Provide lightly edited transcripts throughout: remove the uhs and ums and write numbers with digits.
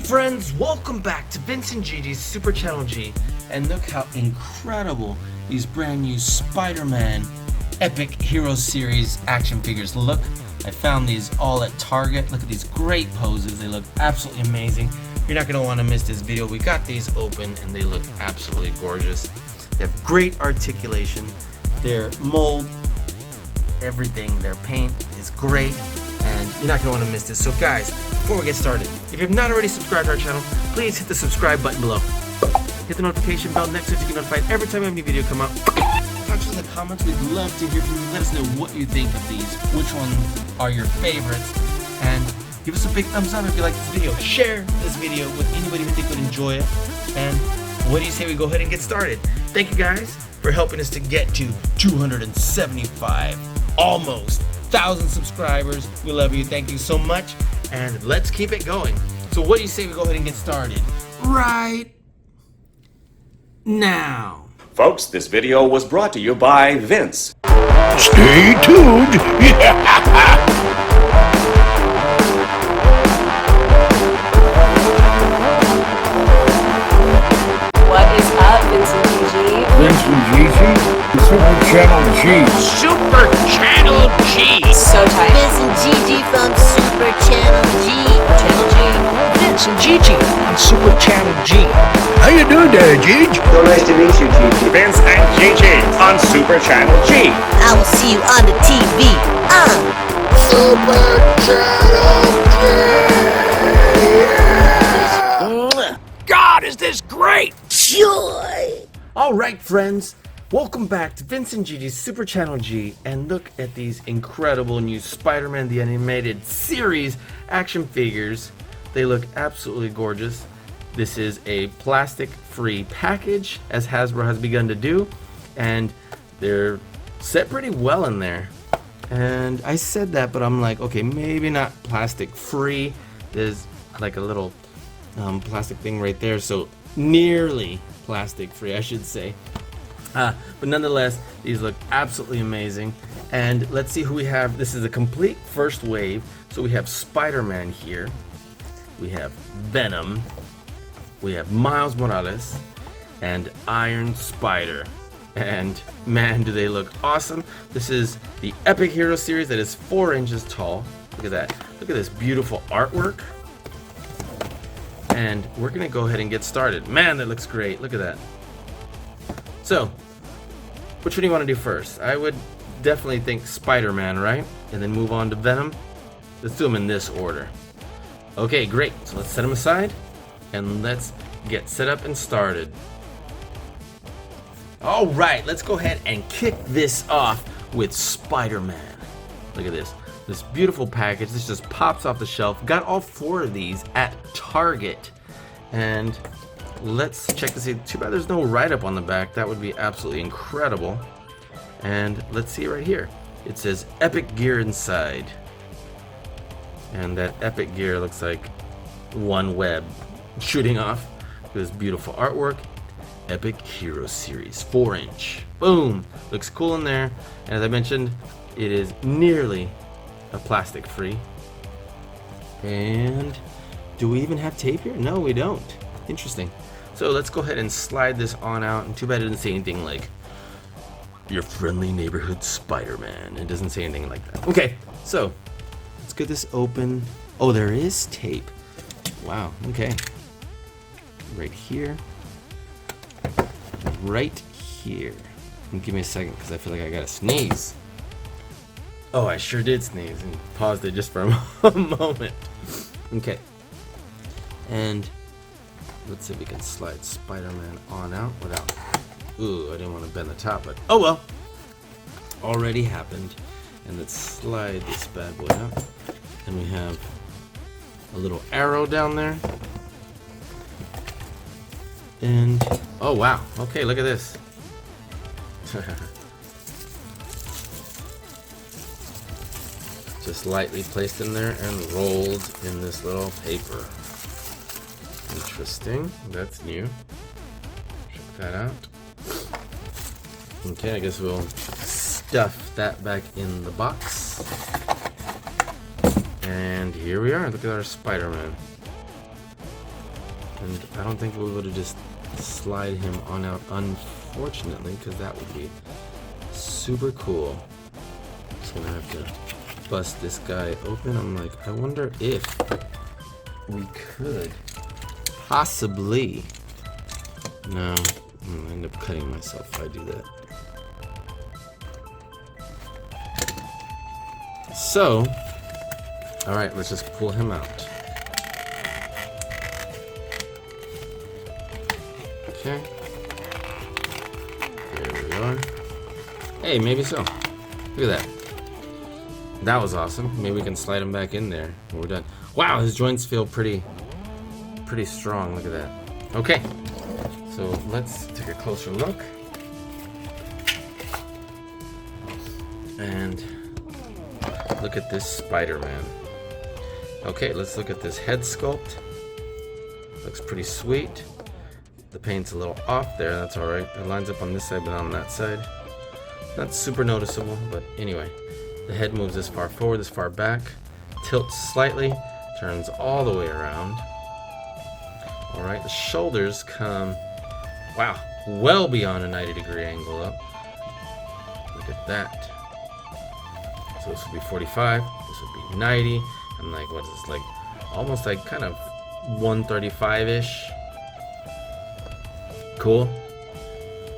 friends, welcome back to Vince and Gigi's Super Channel G, and look how incredible these brand new Spider-Man Epic Hero Series action figures look. I found these all at Target. Look at these great poses, they look absolutely amazing. You're not going to want to miss this video. We got these open and they look absolutely gorgeous. They have great articulation, their mold, everything, their paint is great, and you're not going to want to miss this. So guys, before we get started, if you have not already subscribed to our channel, please hit the subscribe button below. Hit the notification bell next to it to get notified every time we have a new video come out. Talk to us in the comments, we'd love to hear from you. Let us know what you think of these, which ones are your favorites, and give us a big thumbs up if you like this video. Share this video with anybody who think would enjoy it, and what do you say we go ahead and get started? Thank you guys for helping us to get to 275, almost 1,000 subscribers. We love you, thank you so much, and let's keep it going. So what do you say we go ahead and get started right now? Folks, this video was brought to you by Vince. Stay tuned. What is up, Vince and Gigi? Vince and Gigi, Super Channel G. Super Channel G. So tight. Vince and Gigi from Super Channel G. Channel G. Vince and Gigi on Super Channel G. How you doing there, Gigi? So nice to meet you, Gigi. Vince and Gigi on Super Channel G. I will see you on the TV. Super Channel G. God, is this great? Joy. Alright friends, welcome back to Vince and Gigi's Super Channel G, and look at these incredible new Spider-Man the Animated Series action figures. They look absolutely gorgeous. This is a plastic-free package, as Hasbro has begun to do, and they're set pretty well in there. And I said that, but I'm like, okay, maybe not plastic-free. There's like a little plastic thing right there, so nearly plastic-free, I should say. But nonetheless, these look absolutely amazing. And let's see who we have. This is a complete first wave. So we have Spider-Man here. We have Venom. We have Miles Morales and Iron Spider. And man, do they look awesome. This is the Epic Hero Series that is 4 inches tall. Look at that. Look at this beautiful artwork. And we're gonna go ahead and get started. Man, that looks great. Look at that. So, which one do you want to do first? I would definitely think Spider-Man, right? And then move on to Venom. Let's do them in this order. Okay, great. So let's set them aside and let's get set up and started. All right, let's go ahead and kick this off with Spider-Man. Look at this. This beautiful package. This just pops off the shelf. Got all 4 of these at Target. And let's check to see. Too bad there's no write-up on the back. That would be absolutely incredible. And let's see right here. It says Epic Gear inside. And that Epic Gear looks like one web shooting off. This beautiful artwork. Epic Hero Series 4-inch. Boom! Looks cool in there. And as I mentioned, it is nearly a plastic free. And do we even have tape here? No, we don't. Interesting. So let's go ahead and slide this on out. And too bad it didn't say anything like your friendly neighborhood Spider-Man. It doesn't say anything like that. Okay, so let's get this open. Oh, there is tape. Wow, okay. Right here. Right here. And give me a second because I feel like I gotta sneeze. Oh, I sure did sneeze and paused it just for a moment. Okay. And let's see if we can slide Spider-Man on out without... Ooh, I didn't want to bend the top, but oh well. Already happened. And let's slide this bad boy out. And we have a little arrow down there. And, oh wow. Okay, look at this. Just lightly placed in there and rolled in this little paper. Interesting. That's new. Check that out. Okay, I guess we'll stuff that back in the box. And here we are. Look at our Spider-Man. And I don't think we'll be able to just slide him on out, unfortunately, because that would be super cool. Just gonna have to bust this guy open. I'm like, I wonder if we could possibly. No, I'm gonna end up cutting myself if I do that. So, alright, let's just pull him out. Okay. There we are. Hey, maybe so. Look at that. That was awesome. Maybe we can slide him back in there when we're done. Wow, his joints feel pretty strong. Look at that. Okay. So let's take a closer look. And look at this Spider-Man. Okay, let's look at this head sculpt. Looks pretty sweet. The paint's a little off there, that's alright. It lines up on this side but not on that side. Not super noticeable, but anyway. The head moves this far forward, this far back. Tilts slightly, turns all the way around. Alright, the shoulders come, wow, well beyond a 90-degree angle up. Look at that. So this would be 45, this would be 90. I'm like, what is this, like, almost like kind of 135-ish. Cool.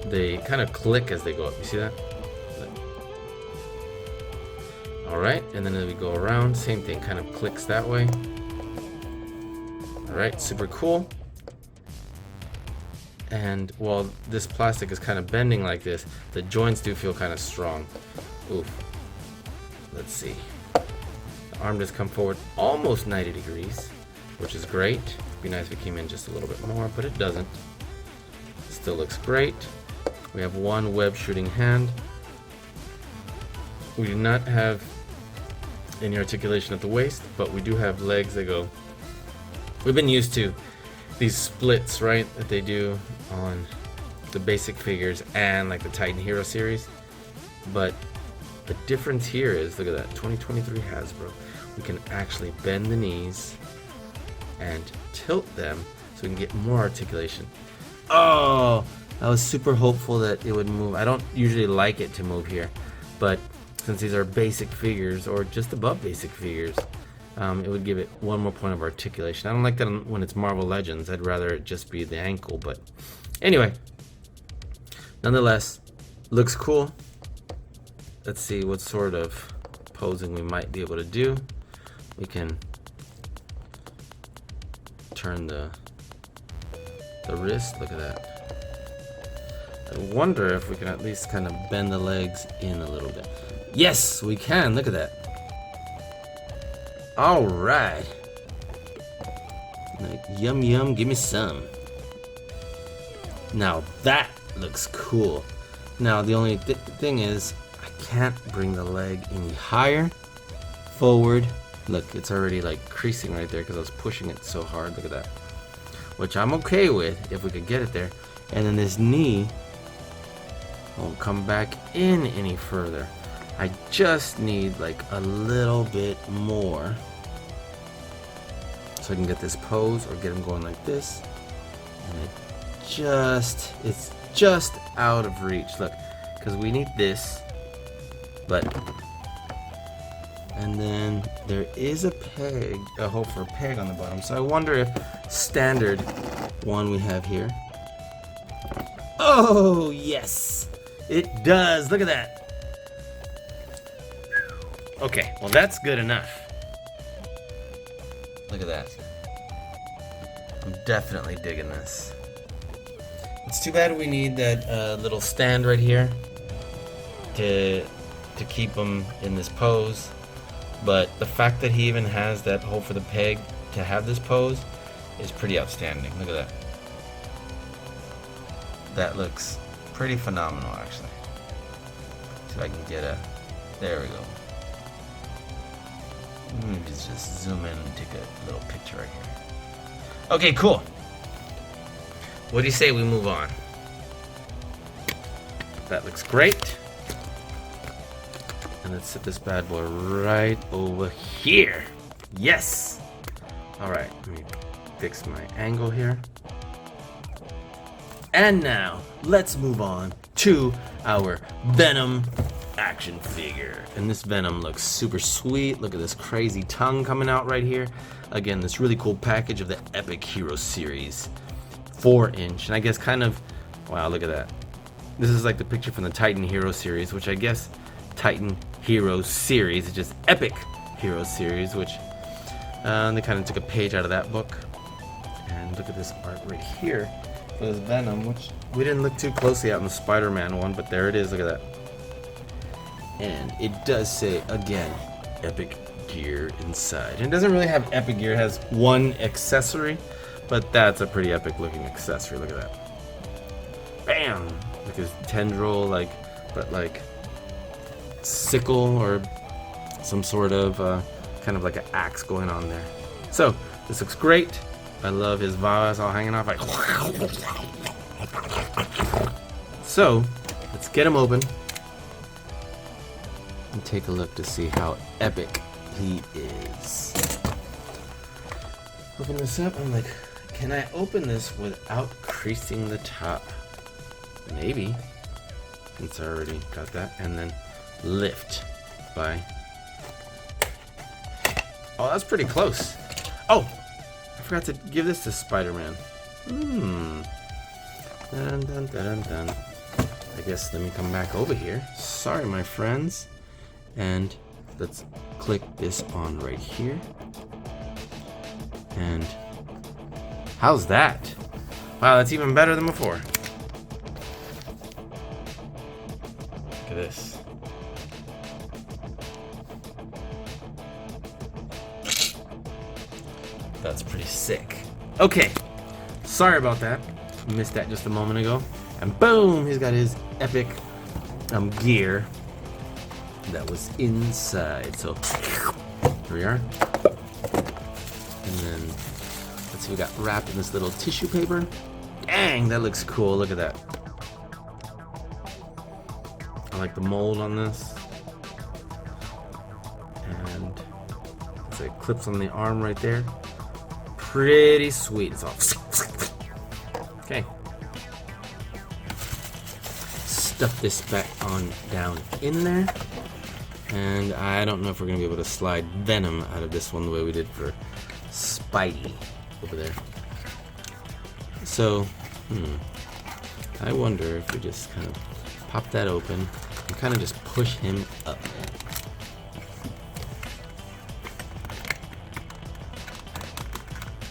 They kind of click as they go up, you see that? Alright, and then as we go around, same thing, kind of clicks that way. Alright, super cool. And while this plastic is kind of bending like this, the joints do feel kind of strong. Oof. Let's see. The arm does come forward almost 90 degrees, which is great. It'd be nice if it came in just a little bit more, but it doesn't. Still looks great. We have one web shooting hand. We do not have any articulation at the waist, but we do have legs that go. We've been used to these splits, right, that they do on the basic figures and like the Titan Hero series. But the difference here is, look at that, 2023 Hasbro. We can actually bend the knees and tilt them so we can get more articulation. Oh, I was super hopeful that it would move. I don't usually like it to move here, but since these are basic figures or just above basic figures, it would give it one more point of articulation. I don't like that when it's Marvel Legends. I'd rather it just be the ankle, but anyway, nonetheless, looks cool. Let's see what sort of posing we might be able to do. We can turn the wrist. Look at that. I wonder if we can at least kind of bend the legs in a little bit. Yes, we can. Look at that. All right. Like, yum yum, give me some. Now that looks cool. Now the only thing is, I can't bring the leg any higher. Forward. Look, it's already like creasing right there because I was pushing it so hard. Look at that. Which I'm okay with if we could get it there. And then this knee won't come back in any further. I just need like a little bit more so I can get this pose or get him going like this. And it's just out of reach. Look, because we need this, but, and then there is a peg, a hole for a peg on the bottom. So I wonder if standard one we have here. Oh, yes, it does. Look at that. Okay, well that's good enough. Look at that. I'm definitely digging this. It's too bad we need that little stand right here to keep him in this pose. But the fact that he even has that hole for the peg to have this pose is pretty outstanding. Look at that. That looks pretty phenomenal, actually. See if I can get a. There we go. Let me just zoom in and take a little picture right here. Okay, cool. What do you say we move on? That looks great. And let's set this bad boy right over here. Yes. All right. Let me fix my angle here. And now, let's move on to our Venom action figure. And this Venom looks super sweet. Look at this crazy tongue coming out right here. Again, this really cool package of the Epic Hero series. 4-inch. And I guess kind of, wow, look at that. This is like the picture from the Titan Hero series, which I guess Titan Hero series is just Epic Hero series, which they kind of took a page out of that book. And look at this art right here. This Venom, which we didn't look too closely at in the Spider-Man one, but there it is. Look at that. And it does say, again, Epic Gear inside. And it doesn't really have Epic Gear. It has one accessory, but that's a pretty epic looking accessory. Look at that. Bam! Like his tendril, but sickle or some sort of kind of like an axe going on there. So this looks great. I love his vase all hanging off. So let's get him open and take a look to see how epic he is. Open this up. I'm like, can I open this without creasing the top? Maybe. Since I already got that. And then lift by. Oh, that's pretty close. Oh! I forgot to give this to Spider-Man. Dun, dun, dun, dun, dun. I guess let me come back over here. Sorry, my friends. And let's click this on right here. And how's that? Wow, that's even better than before. Look at this. That's pretty sick. Okay, sorry about that. Missed that just a moment ago. And boom, he's got his epic gear that was inside. So here we are. And then let's see, we got wrapped in this little tissue paper. Dang, that looks cool. Look at that. I like the mold on this. And it's like clips on the arm right there. Pretty sweet. It's all okay. Stuff this back on down in there. And I don't know if we're gonna be able to slide Venom out of this one the way we did for Spidey over there. So, I wonder if we just kind of pop that open and kind of just push him up.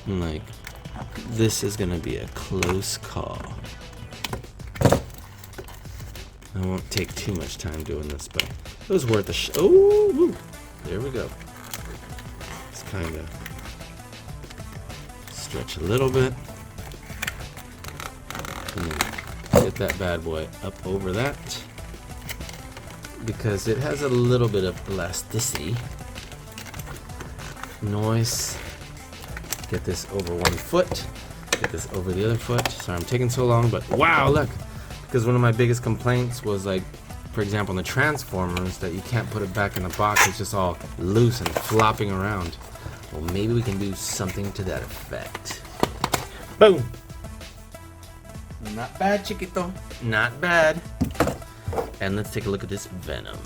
Like, this is gonna be a close call. I won't take too much time doing this, but it was worth a oh, woo. There we go. Let's kind of stretch a little bit. And then get that bad boy up over that. Because it has a little bit of elasticity. Noise. Get this over one foot. Get this over the other foot. Sorry I'm taking so long, but wow, look. Because one of my biggest complaints was, like, for example, in the Transformers, that you can't put it back in the box. It's just all loose and flopping around. Well, maybe we can do something to that effect. Boom! Not bad, chiquito. Not bad. And let's take a look at this Venom.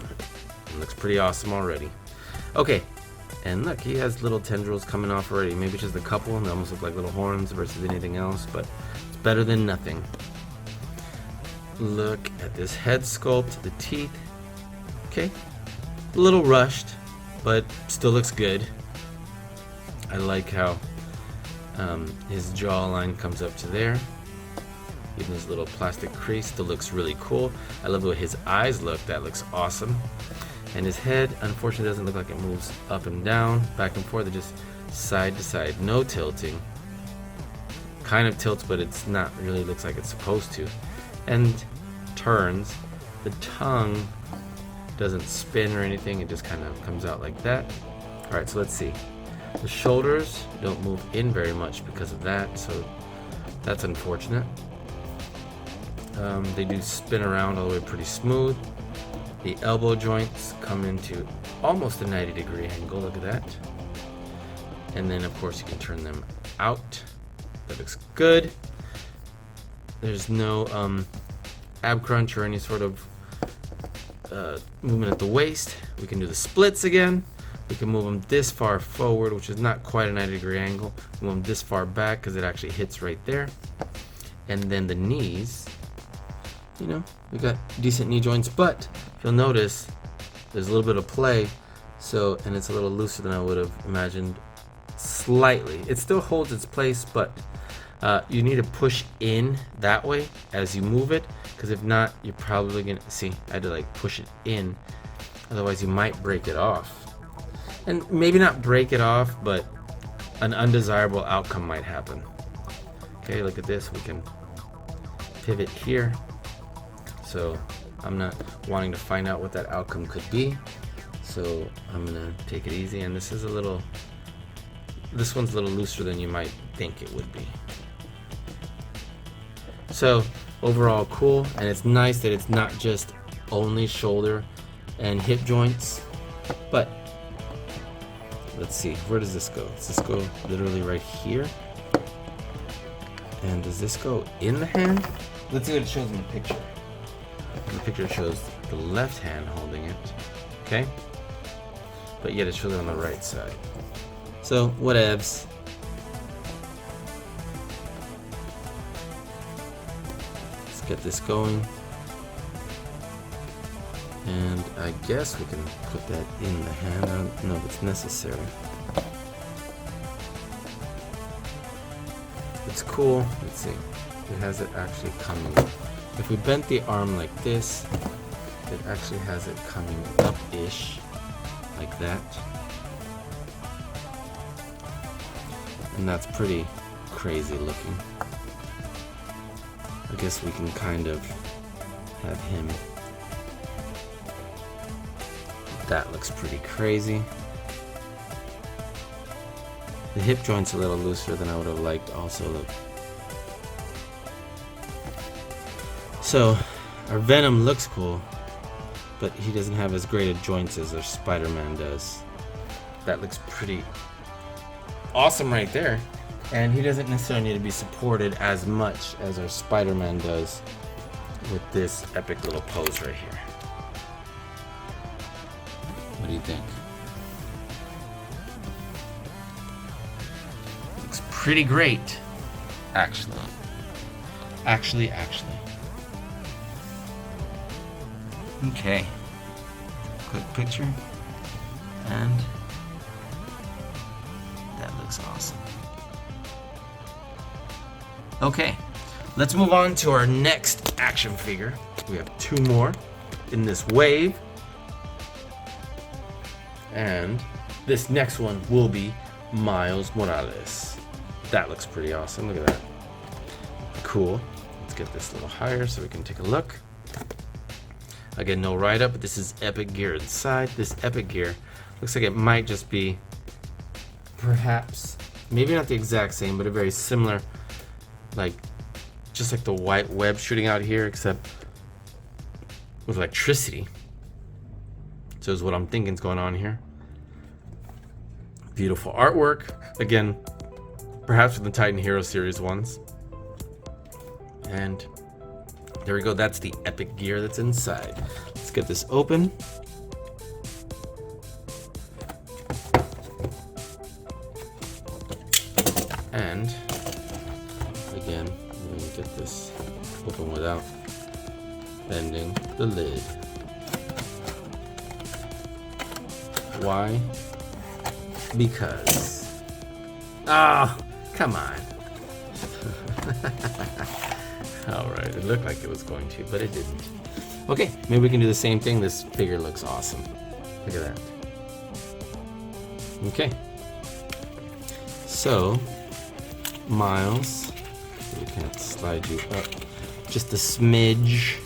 It looks pretty awesome already. Okay. And look, he has little tendrils coming off already. Maybe just a couple, and they almost look like little horns versus anything else, but it's better than nothing. Look at this head sculpt, the teeth. Okay, a little rushed, but still looks good. I like how his jawline comes up to there. Even his little plastic crease still looks really cool. I love the way his eyes look. That looks awesome. And his head, unfortunately, doesn't look like it moves up and down, back and forth. It just side to side, no tilting. Kind of tilts, but it's not really looks like it's supposed to. And turns. The tongue doesn't spin or anything. It just kind of comes out like that. All right, so let's see. The shoulders don't move in very much because of that, so that's unfortunate. They do spin around all the way pretty smooth. The elbow joints come into almost a 90-degree angle. Look at that. And then, of course, you can turn them out That looks good. There's no ab crunch or any sort of movement at the waist. We can do the splits again. We can move them this far forward, which is not quite a 90-degree angle. Move them this far back because it actually hits right there. And then the knees, you know, we got decent knee joints, but if you'll notice, there's a little bit of play. So, and it's a little looser than I would have imagined. Slightly. It still holds its place, but you need to push in that way as you move it, because if not, you're probably gonna see. I had to like push it in, otherwise you might break it off. And maybe not break it off, but an undesirable outcome might happen. Okay, look at this. We can pivot here. So I'm not wanting to find out what that outcome could be. So I'm gonna take it easy. And this is this one's a little looser than you might think it would be. So overall cool, and it's nice that it's not just only shoulder and hip joints, but let's see, where does this go? Does this go literally right here? And does this go in the hand? Let's see what it shows in the picture. The picture shows the left hand holding it, okay? But yet it shows it on the right side. So, whatevs. Let's get this going. And I guess we can put that in the hand. I don't know if it's necessary. It's cool. Let's see. It has it actually coming. If we bent the arm like this, it actually has it coming up-ish, like that. And that's pretty crazy looking. I guess we can kind of have him. That looks pretty crazy. The hip joint's a little looser than I would have liked also, look. So, our Venom looks cool, but he doesn't have as great a joints as our Spider-Man does. That looks pretty awesome right there. And he doesn't necessarily need to be supported as much as our Spider-Man does with this epic little pose right here. What do you think? Looks pretty great, actually. Actually. Okay. Quick picture. And that looks awesome. Okay, let's move on to our next action figure. We have two more in this wave. And this next one will be Miles Morales. That looks pretty awesome. Look at that. Cool. Let's get this a little higher so we can take a look. Again, no write-up, but this is epic gear inside. This epic gear looks like it might just be perhaps, maybe not the exact same, but a very similar, like, just like the white web shooting out here, except with electricity. So is what I'm thinking is going on here. Beautiful artwork. Again, perhaps with the Titan Hero series ones. And there we go. That's the epic gear that's inside. Let's get this open. And again, I'm going to get this open without bending the lid. Why? Because. Oh, come on. Alright, it looked like it was going to, but it didn't. Okay, maybe we can do the same thing. This figure looks awesome. Look at that. Okay. So, Miles, we can slide you up just a smidge.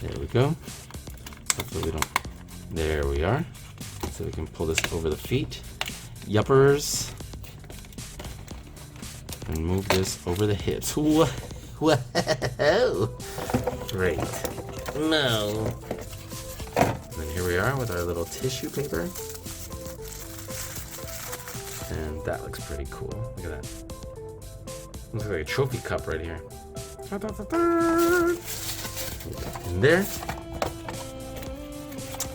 There we go. Hopefully we don't. There we are. So we can pull this over the feet. Yuppers. And move this over the hips. Whoa. Great. No. And here we are with our little tissue paper. And that looks pretty cool. Look at that. Looks like a trophy cup right here. In there.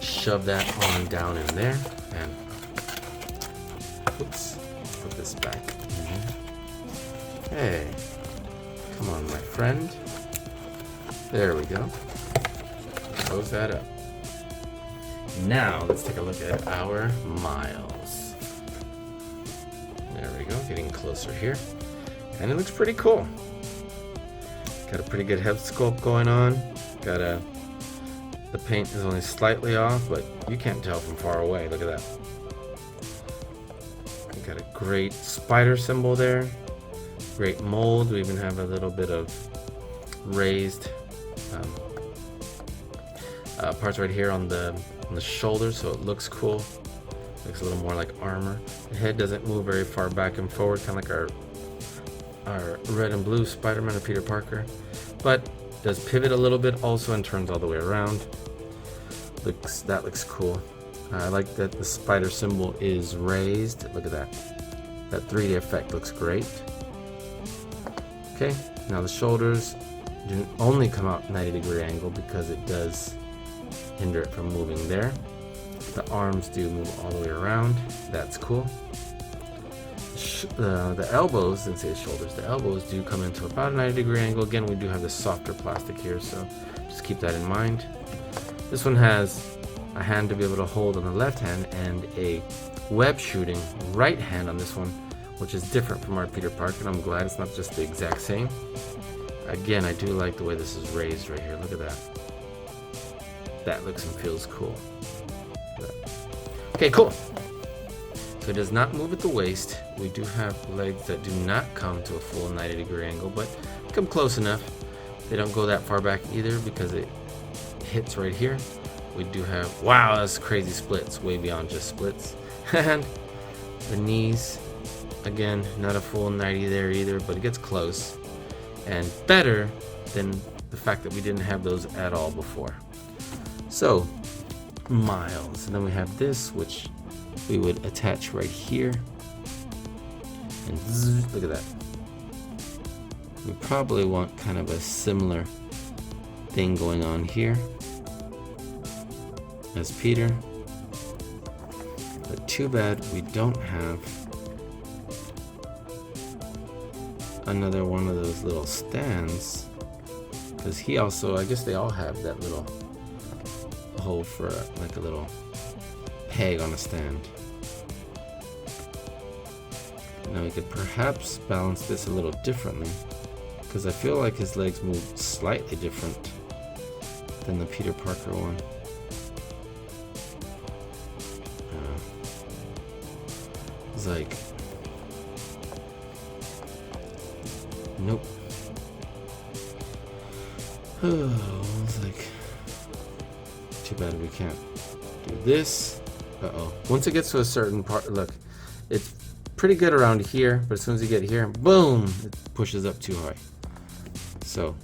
Shove that on down in there. And oops, put this back in here. Hey, come on, my friend. There we go. Close that up. Now let's take a look at our Miles. There we go, getting closer here. And it looks pretty cool. Got a pretty good head sculpt going on. The paint is only slightly off, but you can't tell from far away. Look at that. We got a great spider symbol there. Great mold. We even have a little bit of raised parts right here on the shoulder, so it looks cool. Looks a little more like armor. The head doesn't move very far back and forward, kind of like our red and blue Spider-Man or Peter Parker, but does pivot a little bit also and turns all the way around. That looks cool. I like that the spider symbol is raised. Look at that. That 3D effect looks great. Okay, now the shoulders didn't only come out 90-degree angle because it does hinder it from moving there. The arms do move all the way around. That's cool. The elbows, didn't say shoulders, the elbows do come into about a 90-degree angle. Again, we do have this softer plastic here, so just keep that in mind. This one has a hand to be able to hold on the left hand and a web shooting right hand on this one, which is different from our Peter Parker, and I'm glad it's not just the exact same. Again, I do like the way this is raised right here. Look at that. That looks and feels cool. Okay, cool. So it does not move at the waist. We do have legs that do not come to a full 90-degree angle, but come close enough. They don't go that far back either because it hits right here. We do have, wow, that's crazy splits, way beyond just splits. And the knees, again, not a full 90 there either, but it gets close. And better than the fact that we didn't have those at all before. So, Miles. And then we have this, which we would attach right here. And zzz, look at that. We probably want kind of a similar thing going on here as Peter. But too bad we don't have another one of those little stands, because he also, I guess they all have that little hole for like a little peg on a stand. Now we could perhaps balance this a little differently, because I feel like his legs move slightly different than the Peter Parker one. It's like, nope. Oh, it's like, too bad we can't do this. Uh-oh. Once it gets to a certain part, look, it's pretty good around here, but as soon as you get here, boom, it pushes up too high. So,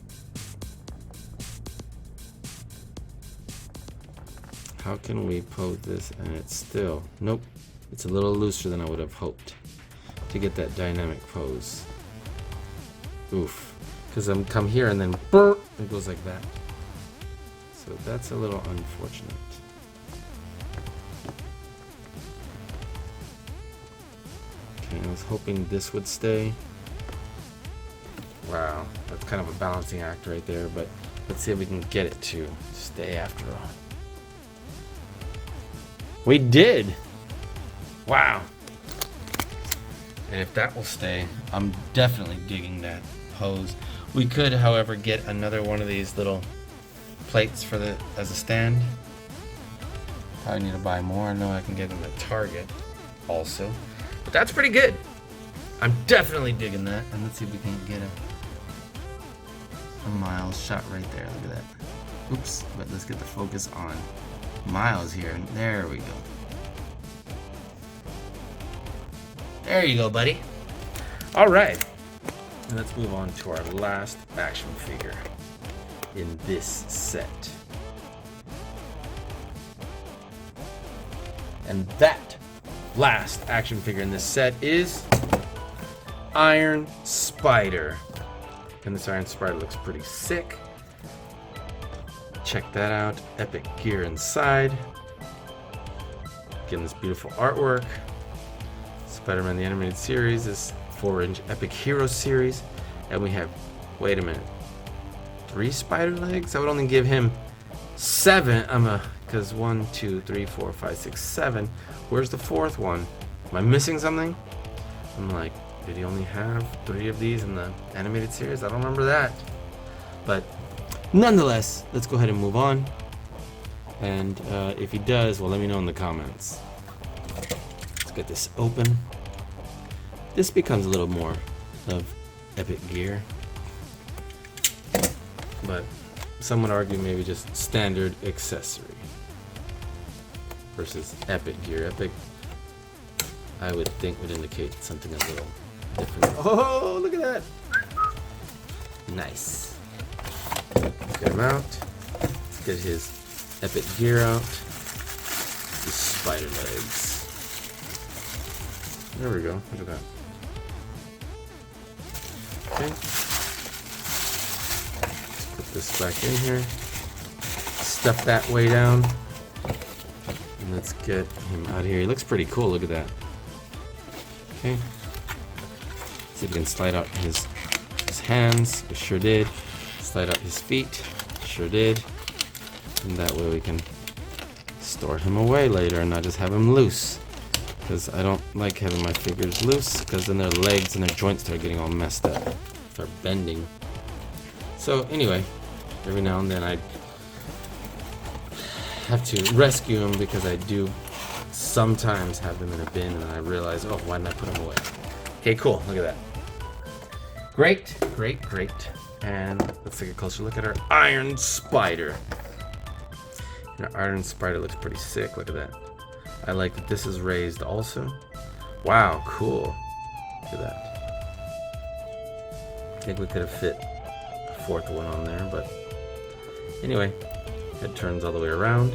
how can we pose this and it's still, nope, it's a little looser than I would have hoped to get that dynamic pose. Oof. Because I'm come here and then burr, it goes like that. So that's a little unfortunate. Okay, I was hoping this would stay. Wow, that's kind of a balancing act right there, but let's see if we can get it to stay after all. We did! Wow. And if that will stay, I'm definitely digging that pose. We could, however, get another one of these little plates for as a stand. Probably need to buy more. I know I can get them at Target also. But that's pretty good. I'm definitely digging that. And let's see if we can get a Miles shot right there. Look at that. Oops, but let's get the focus on Miles here. There we go. There you go, buddy. All right. And let's move on to our last action figure in this set. And that last action figure in this set is Iron Spider. And this Iron Spider looks pretty sick. Check that out. Epic gear inside. Getting this beautiful artwork. Spider-Man the Animated Series, this 4-inch Epic Hero Series. And we have, wait a minute, 3 spider legs? I would only give him 7. Because 1, 2, 3, 4, 5, 6, 7. Where's the 4th one? Am I missing something? I'm like, did he only have 3 of these in the animated series? I don't remember that. But nonetheless, let's go ahead and move on. And if he does, well, let me know in the comments. Let's get this open. This becomes a little more of epic gear. But some would argue maybe just standard accessory versus epic gear. Epic, I would think, would indicate something a little different. Oh, look at that! Nice. Get him out. Let's get his epic gear out. His spider legs. There we go. Look at that. Okay. Let's put this back in here. Stuff that way down. And let's get him out of here. He looks pretty cool. Look at that. Okay. See if we can slide out his hands. We sure did. Slide out his feet. Sure did. And that way we can store him away later and not just have him loose. Because I don't like having my figures loose, because then their legs and their joints start getting all messed up. Start bending. So anyway, every now and then I have to rescue them, because I do sometimes have them in a bin and I realize, oh, why didn't I put them away? Okay, cool. Look at that. Great, great, great. And let's take a closer look at our Iron Spider. And our Iron Spider looks pretty sick. Look at that. I like that this is raised also. Wow, cool. Look at that. I think we could have fit a 4th one on there, but anyway, it turns all the way around.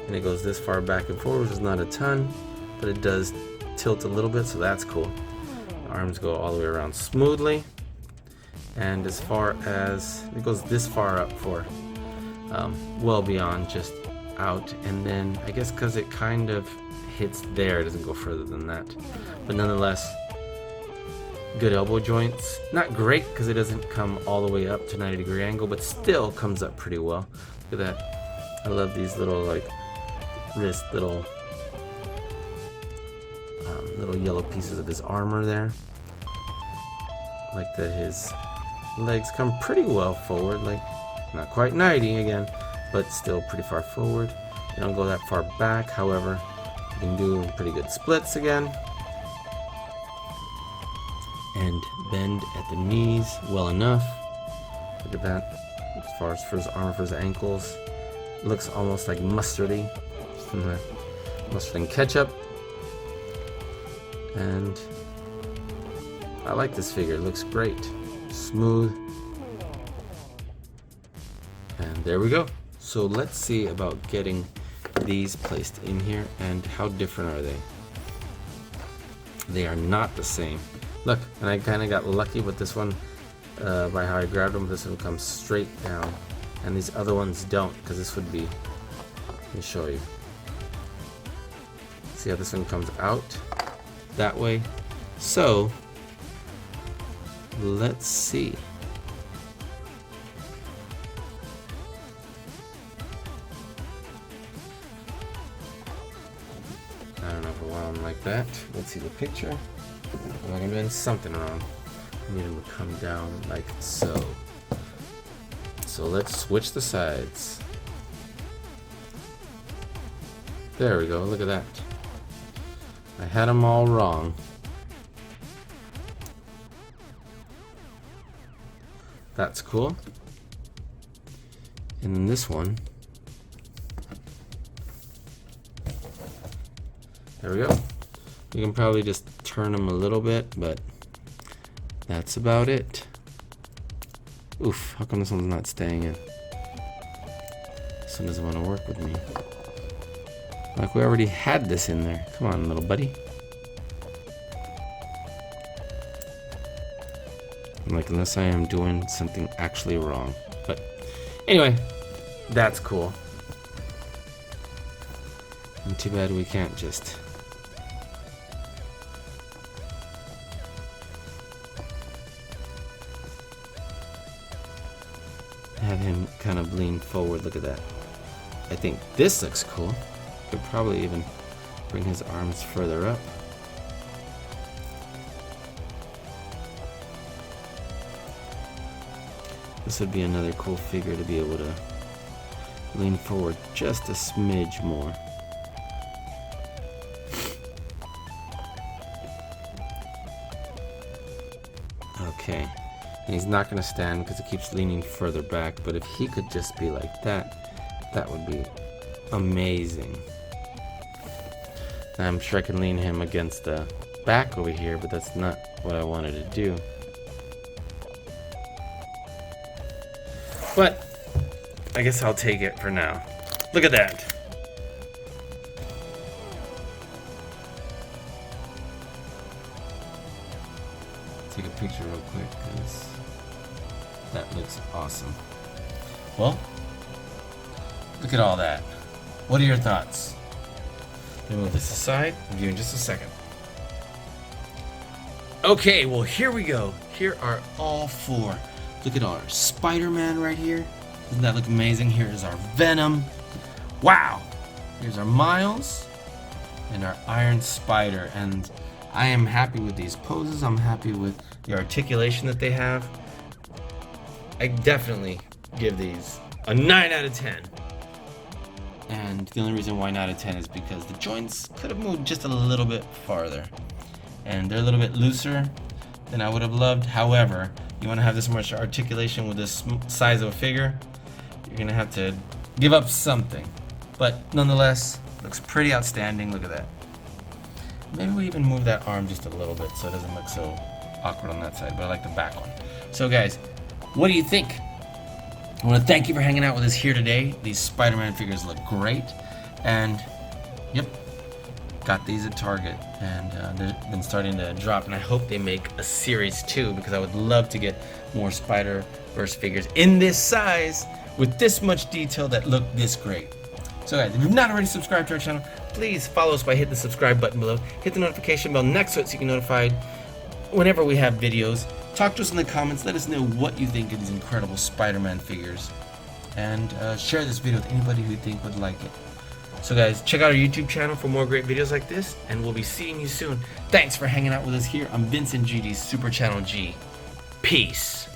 And it goes this far back and forward, which is not a ton, but it does tilt a little bit, so that's cool. The arms go all the way around smoothly. And as far as, it goes this far up for well beyond just out, and then I guess because it kind of hits there, it doesn't go further than that, but nonetheless good elbow joints. Not great because it doesn't come all the way up to 90-degree angle, but still comes up pretty well. Look at that. I love these little like wrist little yellow pieces of his armor there. Like that his legs come pretty well forward, like not quite 90 again, but still pretty far forward. They don't go that far back, however, you can do pretty good splits again. And bend at the knees well enough. Look at that. As far as for his armor, for his ankles, it looks almost like mustardy. Mustard and ketchup. And I like this figure. It looks great. Smooth. And there we go. So let's see about getting these placed in here, and how different are they? They are not the same. Look, and I kind of got lucky with this one by how I grabbed them. This one comes straight down, and these other ones don't, because this would be, let me show you. See how this one comes out that way? So let's see. I don't know if I want them like that. Let's see the picture. I'm like I'm doing something wrong. I need them to come down like so. So let's switch the sides. There we go, look at that. I had them all wrong. That's cool. And then this one. There we go. You can probably just turn them a little bit, but that's about it. Oof, how come this one's not staying in? This one doesn't want to work with me. Like we already had this in there. Come on, little buddy. Like, unless I am doing something actually wrong. But anyway, that's cool. And too bad we can't just have him kind of lean forward. Look at that. I think this looks cool. Could probably even bring his arms further up. This would be another cool figure to be able to lean forward just a smidge more. Okay, and he's not going to stand because it keeps leaning further back, but if he could just be like that, that would be amazing. I'm sure I can lean him against the back over here, but that's not what I wanted to do. But I guess I'll take it for now. Look at that. Take a picture real quick because that looks awesome. Well, look at all that. What are your thoughts? Let me move this aside. I'll give you in just a second. Okay, well, here we go. Here are all four. Look at our Spider-Man right here. Doesn't that look amazing? Here is our Venom. Wow. Here's our Miles and our Iron Spider. And I am happy with these poses. I'm happy with the articulation that they have. I definitely give these a 9 out of 10. And the only reason why 9 out of 10 is because the joints could have moved just a little bit farther. And they're a little bit looser than I would have loved. However, you want to have this much articulation with this size of a figure, you're going to have to give up something. But nonetheless, looks pretty outstanding. Look at that. Maybe we even move that arm just a little bit so it doesn't look so awkward on that side, but I like the back one. So guys, what do you think? I want to thank you for hanging out with us here today. These Spider-Man figures look great. And, yep, got these at Target. And they've been starting to drop. And I hope they make a series too, because I would love to get more Spider-Verse figures in this size with this much detail that look this great. So guys, if you've not already subscribed to our channel, please follow us by hitting the subscribe button below. Hit the notification bell next to it so you can be notified whenever we have videos. Talk to us in the comments. Let us know what you think of these incredible Spider-Man figures. And share this video with anybody who you think would like it. So guys, check out our YouTube channel for more great videos like this. And we'll be seeing you soon. Thanks for hanging out with us here on Vincent GD's Super Channel G. Peace.